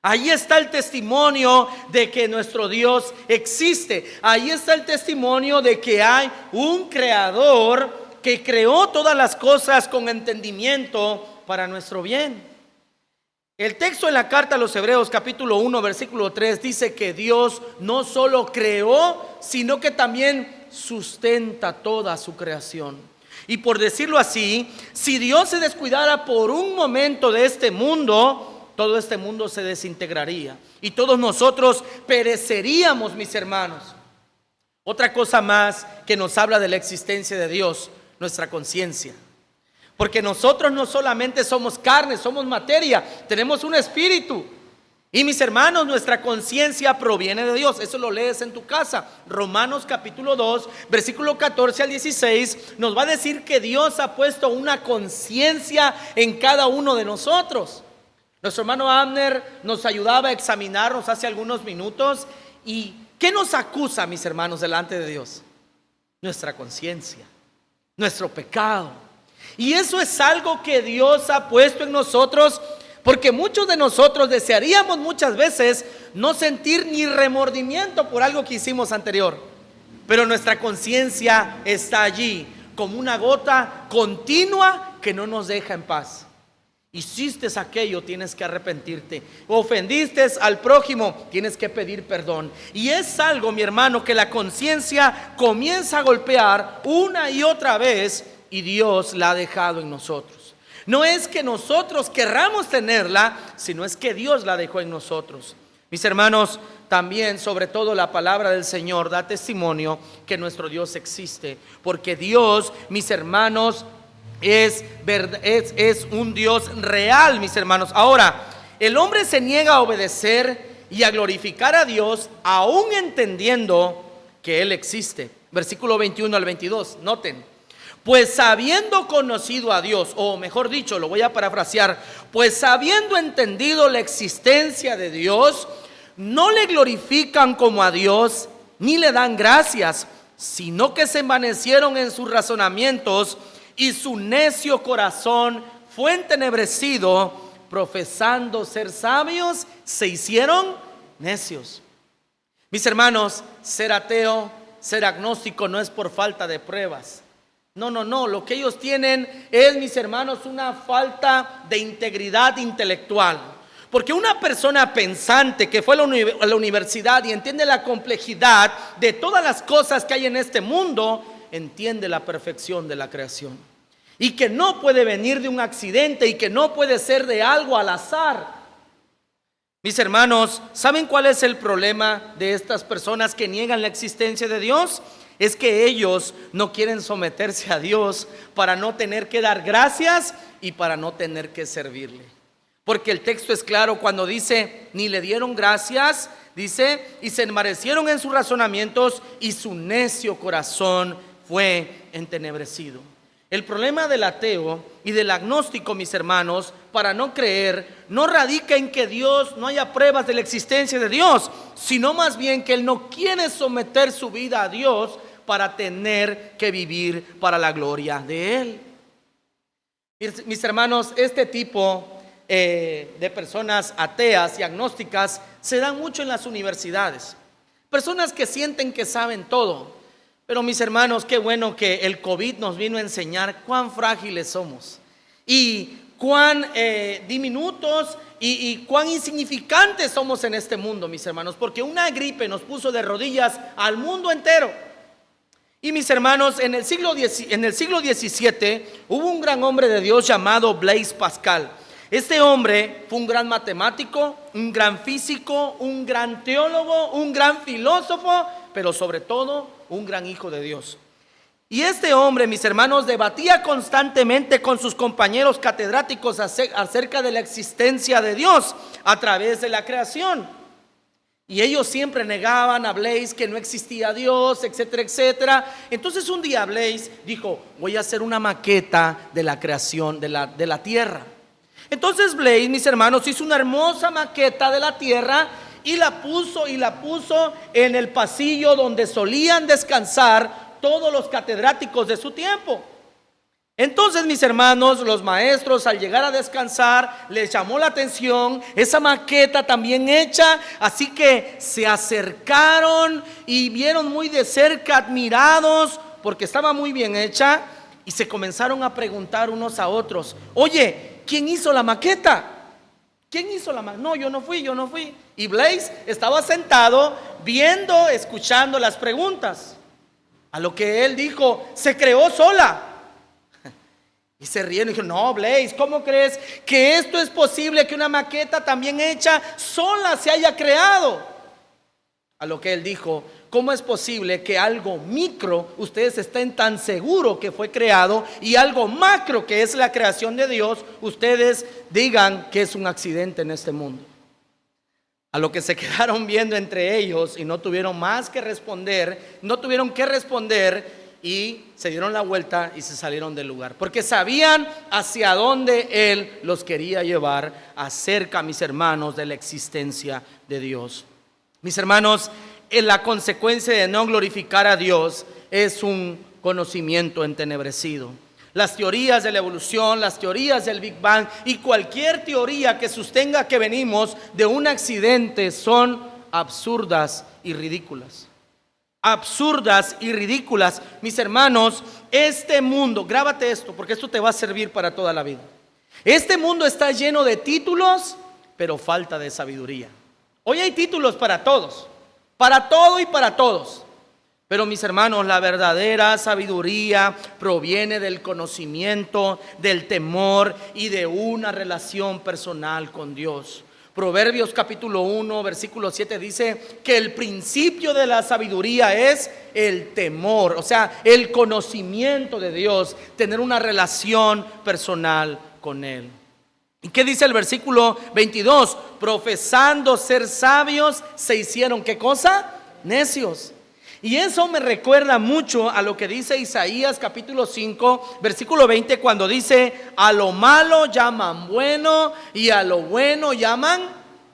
Ahí está el testimonio de que nuestro Dios existe. Ahí está el testimonio de que hay un creador que creó todas las cosas con entendimiento para nuestro bien. El texto en la carta a los Hebreos capítulo 1 versículo 3 dice que Dios no solo creó, sino que también sustenta toda su creación. Y por decirlo así, si Dios se descuidara por un momento de este mundo, todo este mundo se desintegraría y todos nosotros pereceríamos, mis hermanos. Otra cosa más que nos habla de la existencia de Dios, nuestra conciencia. Porque nosotros no solamente somos carne, somos materia, tenemos un espíritu. Y mis hermanos, nuestra conciencia proviene de Dios. Eso lo lees en tu casa. Romanos capítulo 2, versículo 14 al 16, nos va a decir que Dios ha puesto una conciencia en cada uno de nosotros. Nuestro hermano Abner nos ayudaba a examinarnos hace algunos minutos. ¿Y qué nos acusa, mis hermanos, delante de Dios? Nuestra conciencia, nuestro pecado. Y eso es algo que Dios ha puesto en nosotros, porque muchos de nosotros desearíamos muchas veces no sentir ni remordimiento por algo que hicimos anterior. Pero nuestra conciencia está allí como una gota continua que no nos deja en paz. Hiciste aquello, tienes que arrepentirte. Ofendiste al prójimo, tienes que pedir perdón. Y es algo, mi hermano, que la conciencia comienza a golpear una y otra vez, y Dios la ha dejado en nosotros. No es que nosotros querramos tenerla, sino es que Dios la dejó en nosotros. Mis hermanos, también, sobre todo, la palabra del Señor da testimonio que nuestro Dios existe. Porque Dios, mis hermanos, es un Dios real, mis hermanos. Ahora, el hombre se niega a obedecer y a glorificar a Dios, aún entendiendo que Él existe. Versículo 21 al 22, noten. Pues habiendo conocido a Dios, o mejor dicho, lo voy a parafrasear, pues habiendo entendido la existencia de Dios, no le glorifican como a Dios, ni le dan gracias, sino que se envanecieron en sus razonamientos, y su necio corazón fue entenebrecido, profesando ser sabios, se hicieron necios. Mis hermanos, ser ateo, ser agnóstico no es por falta de pruebas. No, lo que ellos tienen es, mis hermanos, una falta de integridad intelectual. Porque una persona pensante que fue a la universidad y entiende la complejidad de todas las cosas que hay en este mundo, entiende la perfección de la creación. Y que no puede venir de un accidente y que no puede ser de algo al azar. Mis hermanos, ¿saben cuál es el problema de estas personas que niegan la existencia de Dios? Es que ellos no quieren someterse a Dios para no tener que dar gracias y para no tener que servirle. Porque el texto es claro cuando dice, ni le dieron gracias, dice, y se envanecieron en sus razonamientos y su necio corazón fue entenebrecido. El problema del ateo y del agnóstico, mis hermanos, para no creer, no radica en que Dios no haya pruebas de la existencia de Dios, sino más bien que él no quiere someter su vida a Dios para tener que vivir para la gloria de Él. Mis hermanos, este tipo de personas ateas y agnósticas se dan mucho en las universidades. Personas que sienten que saben todo. Pero mis hermanos, qué bueno que el COVID nos vino a enseñar cuán frágiles somos y cuán diminutos y cuán insignificantes somos en este mundo, mis hermanos, porque una gripe nos puso de rodillas al mundo entero. Y mis hermanos, en el siglo XVII hubo un gran hombre de Dios llamado Blaise Pascal. Este hombre fue un gran matemático, un gran físico, un gran teólogo, un gran filósofo, pero sobre todo un gran hijo de Dios. Y este hombre, mis hermanos, debatía constantemente con sus compañeros catedráticos acerca de la existencia de Dios a través de la creación. Y ellos siempre negaban a Blaise que no existía Dios, etcétera, etcétera. Entonces un día Blaise dijo, voy a hacer una maqueta de la creación de la tierra. Entonces Blaise, mis hermanos, hizo una hermosa maqueta de la tierra y la puso en el pasillo donde solían descansar todos los catedráticos de su tiempo. Entonces, mis hermanos, los maestros al llegar a descansar les llamó la atención esa maqueta también hecha, así que se acercaron y vieron muy de cerca, admirados, porque estaba muy bien hecha, y se comenzaron a preguntar unos a otros, oye, ¿quién hizo la maqueta? ¿Quién hizo la maqueta? No, yo no fui. Y Blaise estaba sentado viendo, escuchando las preguntas. A lo que él dijo, se creó sola. Y se rieron y dijeron, no, Blaise, ¿cómo crees que esto es posible, que una maqueta también hecha sola se haya creado? A lo que él dijo, ¿cómo es posible que algo micro ustedes estén tan seguros que fue creado y algo macro, que es la creación de Dios, ustedes digan que es un accidente en este mundo? A lo que se quedaron viendo entre ellos y no tuvieron que responder y se dieron la vuelta y se salieron del lugar, porque sabían hacia dónde Él los quería llevar acerca, mis hermanos, de la existencia de Dios. Mis hermanos, la consecuencia de no glorificar a Dios es un conocimiento entenebrecido. Las teorías de la evolución, las teorías del Big Bang y cualquier teoría que sostenga que venimos de un accidente son absurdas y ridículas. Absurdas y ridículas. Mis hermanos, este mundo, grábate esto porque esto te va a servir para toda la vida. Este mundo está lleno de títulos, pero falta de sabiduría. Hoy hay títulos para todos, para todo y para todos. Pero mis hermanos, la verdadera sabiduría proviene del conocimiento, del temor y de una relación personal con Dios. Proverbios capítulo 1, versículo 7 dice que el principio de la sabiduría es el temor, o sea, el conocimiento de Dios, tener una relación personal con Él. ¿Y qué dice el versículo 22? Profesando ser sabios, se hicieron, ¿qué cosa? Necios. Y eso me recuerda mucho a lo que dice Isaías capítulo 5, versículo 20, cuando dice, a lo malo llaman bueno y a lo bueno llaman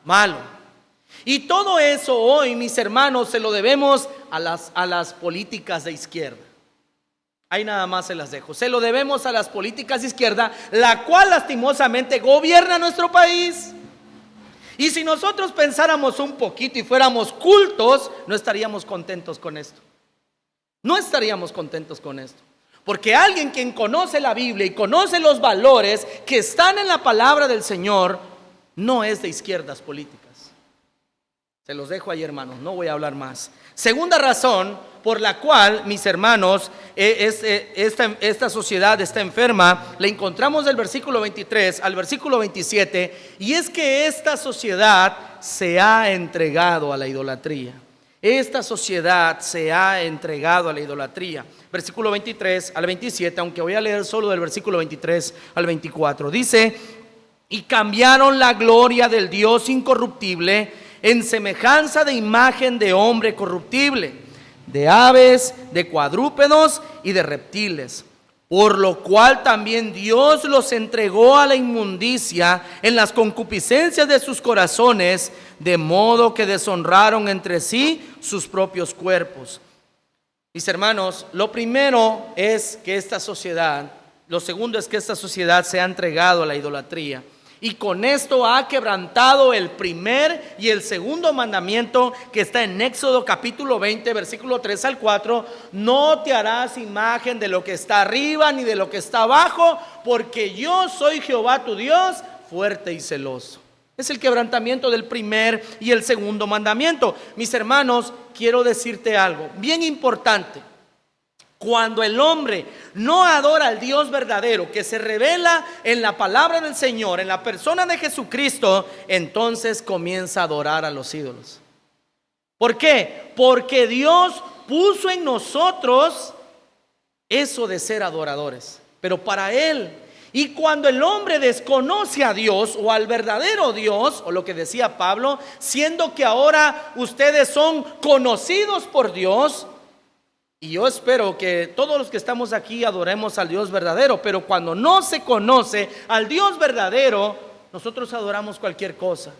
malo. Y todo eso hoy, mis hermanos, se lo debemos a las políticas de izquierda. Ahí nada más se las dejo. Se lo debemos a las políticas de izquierda, la cual lastimosamente gobierna nuestro país. Y si nosotros pensáramos un poquito y fuéramos cultos, no estaríamos contentos con esto. No estaríamos contentos con esto. Porque alguien quien conoce la Biblia y conoce los valores que están en la palabra del Señor, no es de izquierdas políticas. Se los dejo ahí, hermanos, no voy a hablar más. Segunda razón por la cual, mis hermanos, esta sociedad está enferma, la encontramos del versículo 23 al versículo 27, y es que esta sociedad se ha entregado a la idolatría. Esta sociedad se ha entregado a la idolatría. Versículo 23 al 27, aunque voy a leer solo del versículo 23 al 24. Dice: y cambiaron la gloria del Dios incorruptible en semejanza de imagen de hombre corruptible, de aves, de cuadrúpedos y de reptiles. Por lo cual también Dios los entregó a la inmundicia en las concupiscencias de sus corazones, de modo que deshonraron entre sí sus propios cuerpos. Mis hermanos, lo primero es que esta sociedad, lo segundo es que esta sociedad se ha entregado a la idolatría. Y con esto ha quebrantado el primer y el segundo mandamiento que está en Éxodo capítulo 20, versículo 3 al 4. No te harás imagen de lo que está arriba ni de lo que está abajo, porque yo soy Jehová tu Dios, fuerte y celoso. Es el quebrantamiento del primer y el segundo mandamiento. Mis hermanos, quiero decirte algo bien importante. Cuando el hombre no adora al Dios verdadero que se revela en la palabra del Señor, en la persona de Jesucristo, entonces comienza a adorar a los ídolos. ¿Por qué? Porque Dios puso en nosotros eso de ser adoradores, pero para Él. Y cuando el hombre desconoce a Dios o al verdadero Dios, o lo que decía Pablo, siendo que ahora ustedes son conocidos por Dios, y yo espero que todos los que estamos aquí adoremos al Dios verdadero, pero cuando no se conoce al Dios verdadero, nosotros adoramos cualquier cosa.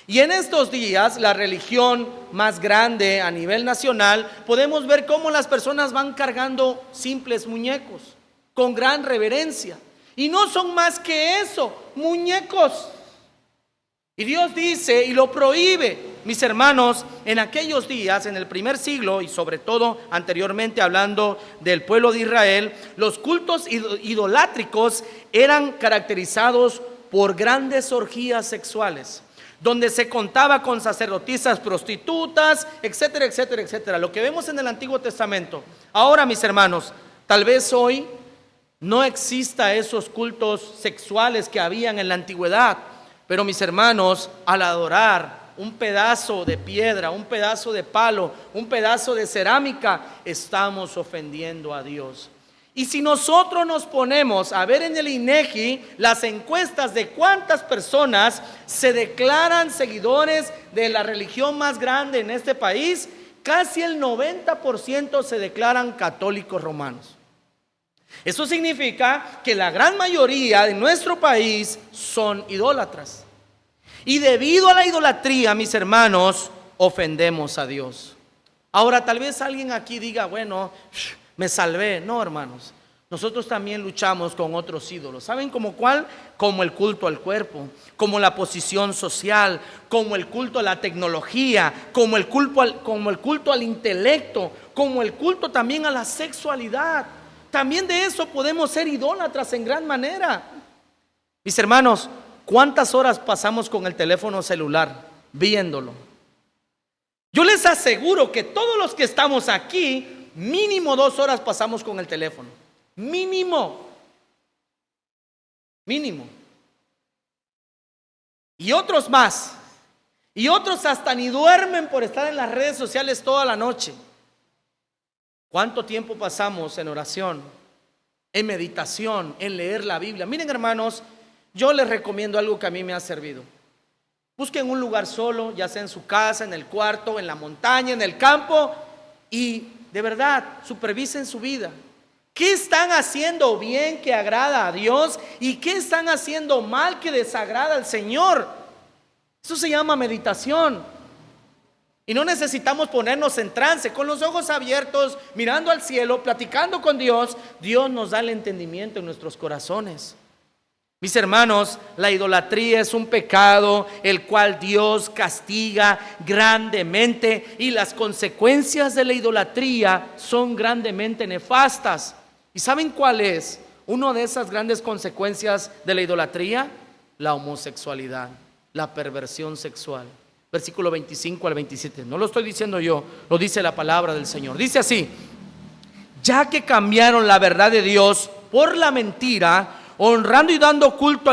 Y en estos días, la religión más grande a nivel nacional, podemos ver cómo las personas van cargando simples muñecos con gran reverencia. Y no son más que eso, muñecos. Y Dios dice y lo prohíbe. Mis hermanos, en aquellos días, en el primer siglo y sobre todo anteriormente hablando del pueblo de Israel, los cultos idolátricos eran caracterizados por grandes orgías sexuales, donde se contaba con sacerdotisas prostitutas, etcétera, etcétera, etcétera. Lo que vemos en el Antiguo Testamento. Ahora, mis hermanos, tal vez hoy no exista esos cultos sexuales que habían en la antigüedad, pero mis hermanos, al adorar un pedazo de piedra, un pedazo de palo, un pedazo de cerámica, estamos ofendiendo a Dios. Y si nosotros nos ponemos a ver en el INEGI las encuestas de cuántas personas se declaran seguidores de la religión más grande en este país, casi el 90% se declaran católicos romanos. Eso significa que la gran mayoría de nuestro país son idólatras. Y debido a la idolatría, mis hermanos, ofendemos a Dios. Ahora, tal vez alguien aquí diga, bueno, me salvé. No, hermanos, nosotros también luchamos con otros ídolos. ¿Saben como cuál? Como el culto al cuerpo, como la posición social, como el culto a la tecnología, como el culto al intelecto, como el culto también a la sexualidad. También de eso podemos ser idólatras en gran manera. Mis hermanos, ¿cuántas horas pasamos con el teléfono celular viéndolo? Yo les aseguro que todos los que estamos aquí, mínimo 2 horas pasamos con el teléfono. Mínimo. Y otros más. Y otros hasta ni duermen por estar en las redes sociales toda la noche. ¿Cuánto tiempo pasamos en oración, en meditación, en leer la Biblia? Miren, hermanos, yo les recomiendo algo que a mí me ha servido. Busquen un lugar solo, ya sea en su casa, en el cuarto, en la montaña, en el campo, y de verdad, supervisen su vida. ¿Qué están haciendo bien que agrada a Dios? ¿Y qué están haciendo mal que desagrada al Señor? Eso se llama meditación. Y no necesitamos ponernos en trance, con los ojos abiertos, mirando al cielo, platicando con Dios. Dios nos da el entendimiento en nuestros corazones. Mis hermanos, la idolatría es un pecado el cual Dios castiga grandemente, y las consecuencias de la idolatría son grandemente nefastas. ¿Y saben cuál es una de esas grandes consecuencias de la idolatría? La homosexualidad. la perversión sexual. Versículo 25 al 27. No lo estoy diciendo yo, lo dice la palabra del Señor. Dice así: ya que cambiaron la verdad de Dios por la mentira, honrando y dando culto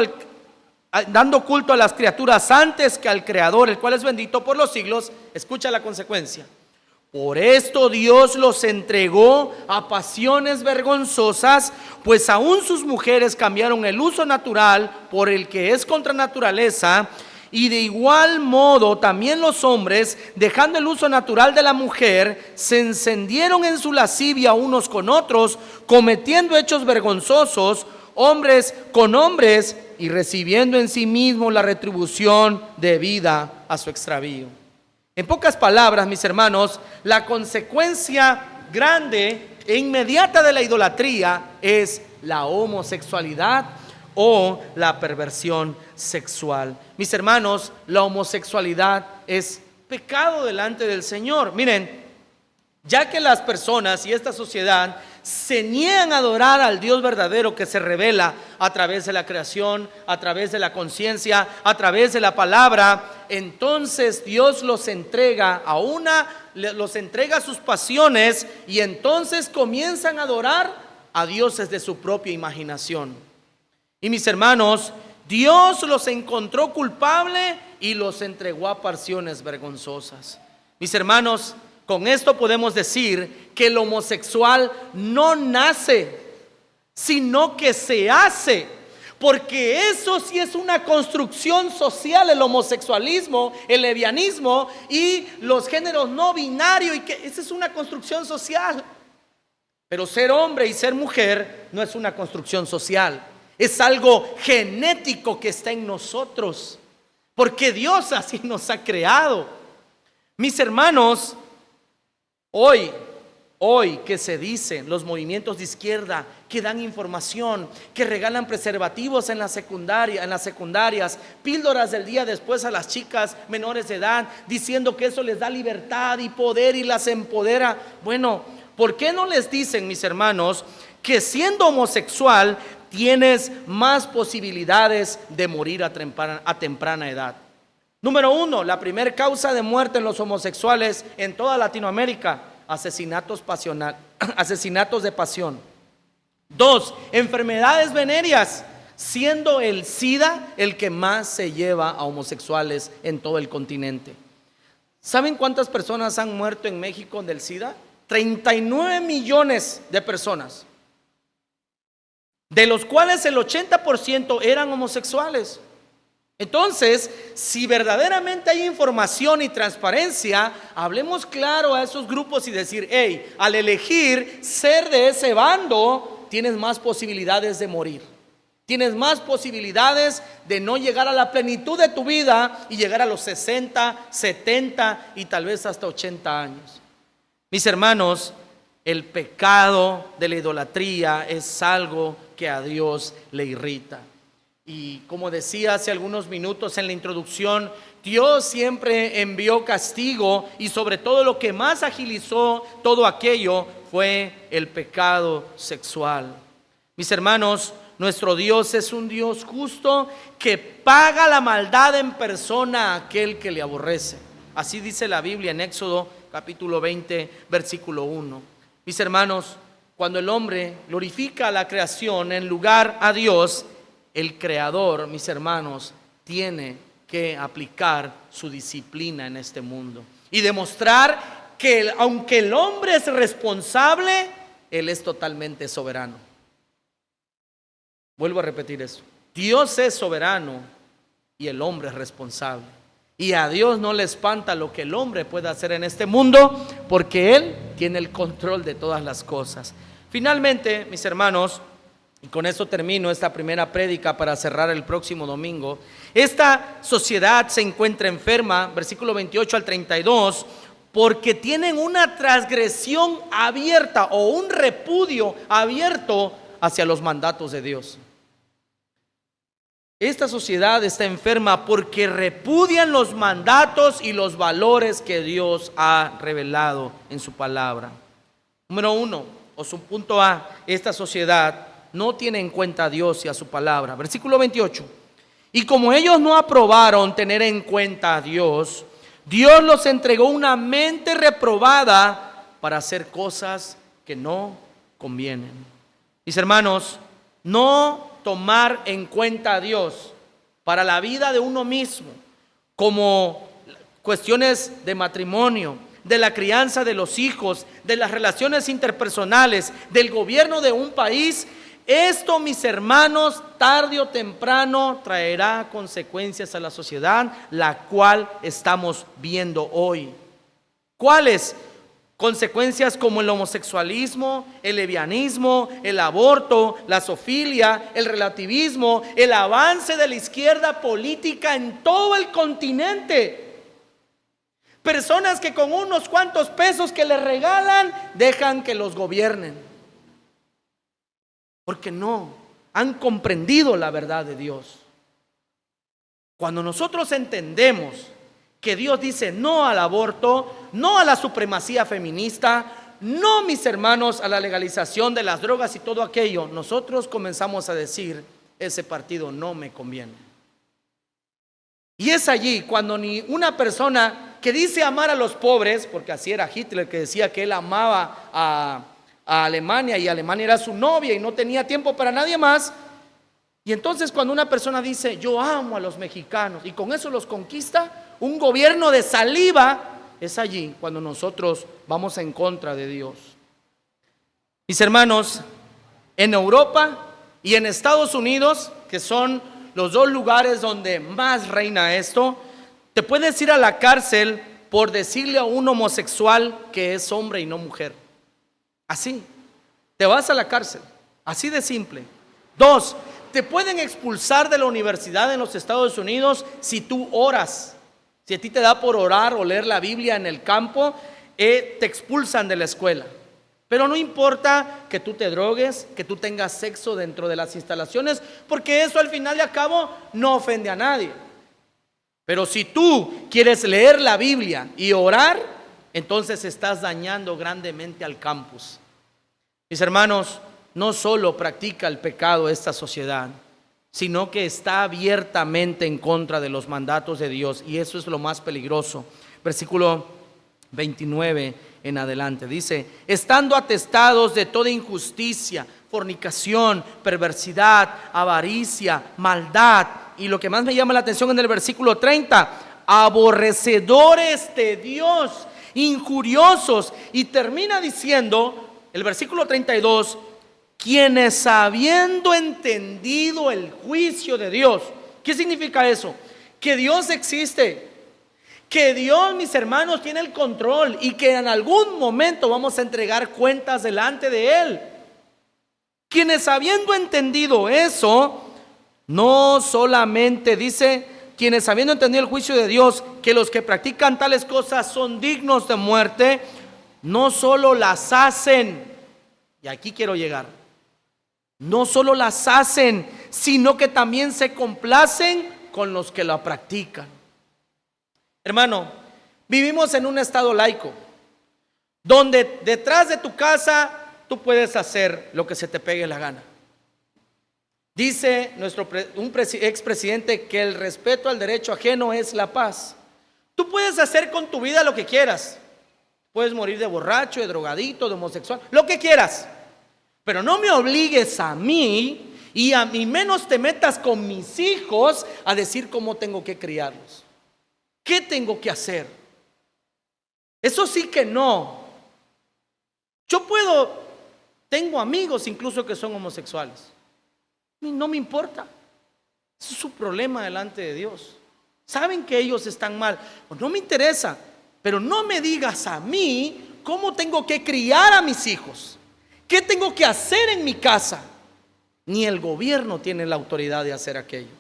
a las criaturas antes que al Creador, el cual es bendito por los siglos. Escucha la consecuencia. Por esto Dios los entregó a pasiones vergonzosas, pues aún sus mujeres cambiaron el uso natural por el que es contra naturaleza, y de igual modo también los hombres, dejando el uso natural de la mujer, se encendieron en su lascivia unos con otros, cometiendo hechos vergonzosos, hombres con hombres, y recibiendo en sí mismos la retribución debida a su extravío. En pocas palabras, mis hermanos, la consecuencia grande e inmediata de la idolatría es la homosexualidad o la perversión sexual. Mis hermanos, la homosexualidad es pecado delante del Señor. Miren, ya que las personas y esta sociedad se niegan a adorar al Dios verdadero que se revela a través de la creación, a través de la conciencia, a través de la palabra, entonces Dios los entrega a sus pasiones, y entonces comienzan a adorar a dioses de su propia imaginación. Y mis hermanos, Dios los encontró culpable y los entregó a pasiones vergonzosas. Mis hermanos, con esto podemos decir que el homosexual no nace, sino que se hace, porque eso sí es una construcción social, el homosexualismo, el lesbianismo y los géneros no binarios, y que esa es una construcción social. Pero ser hombre y ser mujer no es una construcción social, es algo genético que está en nosotros, porque Dios así nos ha creado. Mis hermanos, Hoy que se dicen los movimientos de izquierda que dan información, que regalan preservativos en las secundarias, píldoras del día después a las chicas menores de edad, diciendo que eso les da libertad y poder y las empodera. Bueno, ¿por qué no les dicen, mis hermanos, que siendo homosexual tienes más posibilidades de morir a temprana edad? Número 1, la primera causa de muerte en los homosexuales en toda Latinoamérica: asesinatos de pasión. 2, enfermedades venéreas, siendo el SIDA el que más se lleva a homosexuales en todo el continente. ¿Saben cuántas personas han muerto en México del SIDA? 39 millones de personas, de los cuales el 80% eran homosexuales. Entonces, si verdaderamente hay información y transparencia, hablemos claro a esos grupos y decir: hey, al elegir ser de ese bando, tienes más posibilidades de morir, tienes más posibilidades de no llegar a la plenitud de tu vida y llegar a los 60, 70 y tal vez hasta 80 años. Mis hermanos, el pecado de la idolatría es algo que a Dios le irrita. Y como decía hace algunos minutos en la introducción, Dios siempre envió castigo, y sobre todo lo que más agilizó todo aquello fue el pecado sexual. Mis hermanos, nuestro Dios es un Dios justo que paga la maldad en persona a aquel que le aborrece. Así dice la Biblia en Éxodo capítulo 20, versículo 1. Mis hermanos, cuando el hombre glorifica la creación en lugar a Dios, el Creador, mis hermanos, tiene que aplicar su disciplina en este mundo y demostrar que aunque el hombre es responsable, Él es totalmente soberano. Vuelvo a repetir eso: Dios es soberano y el hombre es responsable, y a Dios no le espanta lo que el hombre puede hacer en este mundo, porque Él tiene el control de todas las cosas. Finalmente, mis hermanos, y con eso termino esta primera prédica para cerrar el próximo domingo. Esta sociedad se encuentra enferma, versículo 28 al 32, porque tienen una transgresión abierta o un repudio abierto hacia los mandatos de Dios. Esta sociedad está enferma porque repudian los mandatos y los valores que Dios ha revelado en su palabra. Número 1, o su punto A: esta sociedad no tiene en cuenta a Dios y a su palabra. Versículo 28: Y como ellos no aprobaron tener en cuenta a Dios, Dios los entregó una mente reprobada para hacer cosas que no convienen. Mis hermanos, no tomar en cuenta a Dios para la vida de uno mismo, como cuestiones de matrimonio, de la crianza de los hijos, de las relaciones interpersonales, del gobierno de un país, esto, mis hermanos, tarde o temprano traerá consecuencias a la sociedad, la cual estamos viendo hoy. ¿Cuáles? Consecuencias como el homosexualismo, el lesbianismo, el aborto, la zoofilia, el relativismo, el avance de la izquierda política en todo el continente. Personas que con unos cuantos pesos que les regalan dejan que los gobiernen, porque no han comprendido la verdad de Dios. Cuando nosotros entendemos que Dios dice no al aborto, no a la supremacía feminista, no, mis hermanos, a la legalización de las drogas y todo aquello, nosotros comenzamos a decir, ese partido no me conviene. Y es allí cuando ni una persona que dice amar a los pobres, porque así era Hitler, que decía que él amaba a Alemania y Alemania era su novia y no tenía tiempo para nadie más. Y entonces cuando una persona dice yo amo a los mexicanos y con eso los conquista, un gobierno de saliva, es allí cuando nosotros vamos en contra de Dios. Mis hermanos, en Europa y en Estados Unidos, que son los dos lugares donde más reina esto, te puedes ir a la cárcel por decirle a un homosexual que es hombre y no mujer. Así, te vas a la cárcel, así de simple. 2, te pueden expulsar de la universidad en los Estados Unidos si tú oras. Si a ti te da por orar o leer la Biblia en el campo, te expulsan de la escuela. Pero no importa que tú te drogues, que tú tengas sexo dentro de las instalaciones, porque eso al final y al cabo no ofende a nadie. Pero si tú quieres leer la Biblia y orar, entonces estás dañando grandemente al campus. Mis hermanos, no solo practica el pecado esta sociedad, sino que está abiertamente en contra de los mandatos de Dios, y eso es lo más peligroso. Versículo 29 en adelante dice: estando atestados de toda injusticia, fornicación, perversidad, avaricia, maldad, y lo que más me llama la atención en el versículo 30, aborrecedores de Dios, injuriosos, y termina diciendo el versículo 32, quienes habiendo entendido el juicio de Dios. ¿Qué significa eso? Que Dios existe, que Dios, mis hermanos, tiene el control y que en algún momento vamos a entregar cuentas delante de Él. Quienes habiendo entendido eso, no solamente dice, quienes habiendo entendido el juicio de Dios, que los que practican tales cosas son dignos de muerte, no solo las hacen, y aquí quiero llegar, no solo las hacen, sino que también se complacen con los que la practican. Hermano, vivimos en un estado laico, donde detrás de tu casa tú puedes hacer lo que se te pegue la gana. Dice un expresidente que el respeto al derecho ajeno es la paz. Tú puedes hacer con tu vida lo que quieras. Puedes morir de borracho, de drogadito, de homosexual, lo que quieras. Pero no me obligues a mí y a mí menos te metas con mis hijos a decir cómo tengo que criarlos. ¿Qué tengo que hacer? Eso sí que no. Tengo amigos incluso que son homosexuales. No me importa. Ese es su problema delante de Dios. Saben que ellos están mal. Pues no me interesa. Pero no me digas a mí cómo tengo que criar a mis hijos. ¿Qué tengo que hacer en mi casa? Ni el gobierno tiene la autoridad de hacer aquello.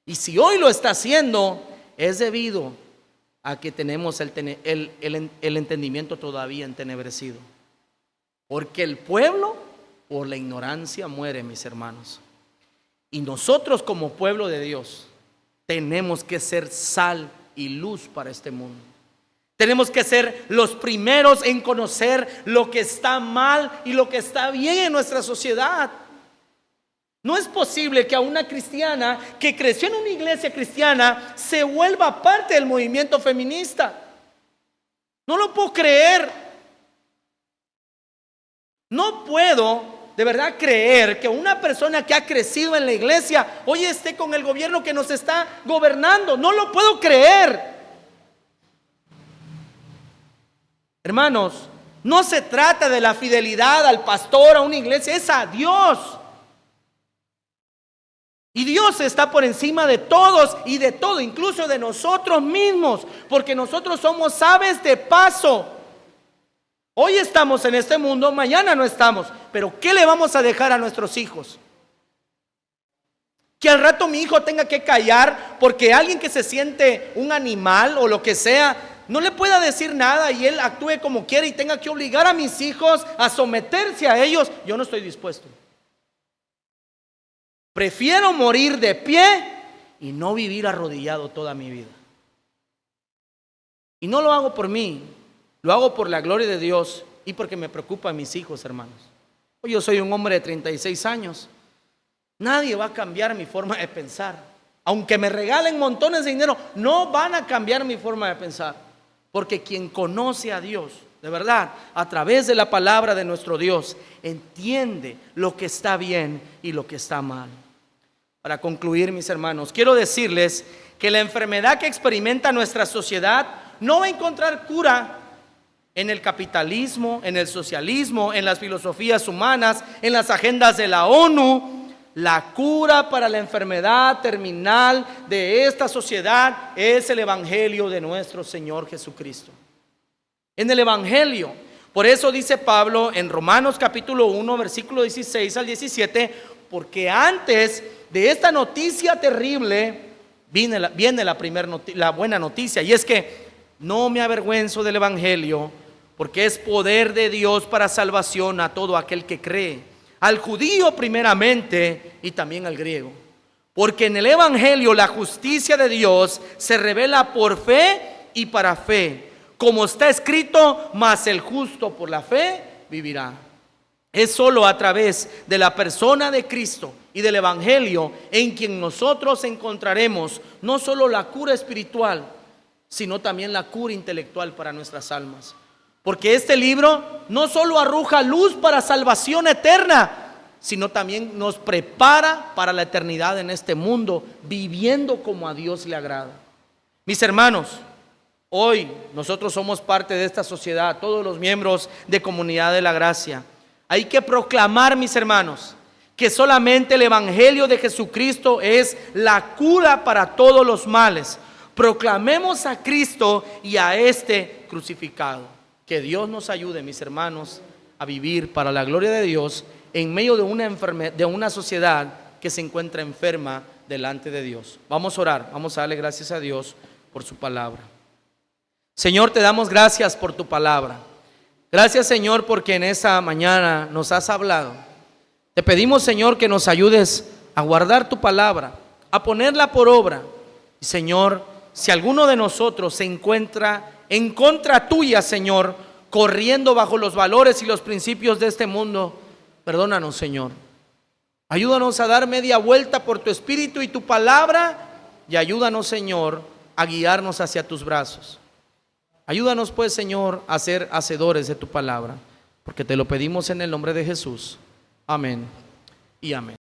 Y si hoy lo está haciendo, es debido a que tenemos el entendimiento todavía entenebrecido. Porque el pueblo por la ignorancia muere, mis hermanos. Y nosotros como pueblo de Dios tenemos que ser sal y luz para este mundo. Tenemos que ser los primeros en conocer lo que está mal y lo que está bien en nuestra sociedad. No es posible que a una cristiana que creció en una iglesia cristiana se vuelva parte del movimiento feminista. No lo puedo creer. No puedo de verdad creer que una persona que ha crecido en la iglesia hoy esté con el gobierno que nos está gobernando. No lo puedo creer. Hermanos, no se trata de la fidelidad al pastor, a una iglesia, es a Dios. Y Dios está por encima de todos y de todo, incluso de nosotros mismos, porque nosotros somos aves de paso. Hoy estamos en este mundo, mañana no estamos, pero ¿qué le vamos a dejar a nuestros hijos? Que al rato mi hijo tenga que callar porque alguien que se siente un animal o lo que sea, no le pueda decir nada y él actúe como quiere y tenga que obligar a mis hijos a someterse a ellos. Yo no estoy dispuesto. Prefiero morir de pie y no vivir arrodillado toda mi vida. Y no lo hago por mí, lo hago por la gloria de Dios y porque me preocupan mis hijos, hermanos. Yo soy un hombre de 36 años. Nadie va a cambiar mi forma de pensar. Aunque me regalen montones de dinero, no van a cambiar mi forma de pensar. Porque quien conoce a Dios, de verdad, a través de la palabra de nuestro Dios, entiende lo que está bien y lo que está mal. Para concluir, mis hermanos, quiero decirles que la enfermedad que experimenta nuestra sociedad no va a encontrar cura en el capitalismo, en el socialismo, en las filosofías humanas, en las agendas de la ONU. La cura para la enfermedad terminal de esta sociedad es el Evangelio de nuestro Señor Jesucristo. En el Evangelio, por eso dice Pablo en Romanos capítulo 1, versículo 16 al 17, porque antes de esta noticia terrible viene la buena noticia, y es que no me avergüenzo del Evangelio, porque es poder de Dios para salvación a todo aquel que cree, al judío primeramente y también al griego. Porque en el Evangelio la justicia de Dios se revela por fe y para fe, como está escrito, mas el justo por la fe vivirá. Es solo a través de la persona de Cristo y del Evangelio en quien nosotros encontraremos no solo la cura espiritual, sino también la cura intelectual para nuestras almas. Porque este libro no solo arroja luz para salvación eterna, sino también nos prepara para la eternidad en este mundo, viviendo como a Dios le agrada. Mis hermanos, hoy nosotros somos parte de esta sociedad, todos los miembros de Comunidad de la Gracia. Hay que proclamar, mis hermanos, que solamente el Evangelio de Jesucristo es la cura para todos los males. Proclamemos a Cristo y a este crucificado. Que Dios nos ayude, mis hermanos, a vivir para la gloria de Dios en medio de una sociedad que se encuentra enferma delante de Dios. Vamos a orar, vamos a darle gracias a Dios por su palabra. Señor, te damos gracias por tu palabra. Gracias, Señor, porque en esta mañana nos has hablado. Te pedimos, Señor, que nos ayudes a guardar tu palabra, a ponerla por obra. Y, Señor, si alguno de nosotros se encuentra en contra tuya, Señor, corriendo bajo los valores y los principios de este mundo, perdónanos, Señor. Ayúdanos a dar media vuelta por tu espíritu y tu palabra, y ayúdanos, Señor, a guiarnos hacia tus brazos. Ayúdanos, pues, Señor, a ser hacedores de tu palabra, porque te lo pedimos en el nombre de Jesús. Amén y amén.